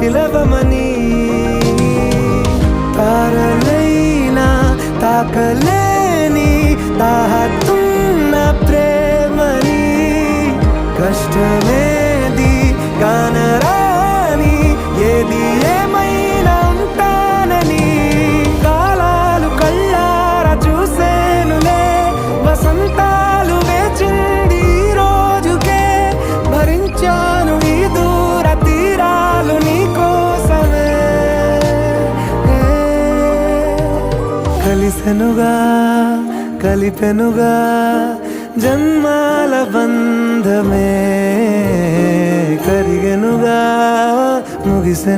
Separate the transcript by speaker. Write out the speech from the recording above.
Speaker 1: పిలవమని తారలైనా తాకలేని తాహతున్న ప్రేమని కష్టమేది కానరాని ఏది ఏమైనా ఉంటానని కాలాలు కళ్ళారా చూసేనులే వసంతాలు వేచింది ఈ రోజుకే భరించాను ఈ దూర తీరాలు నీ కోసమే కలిసెనుగా కలిపెనుగా జన్మాల బంధమే కరిగెనుగా ముగిసెను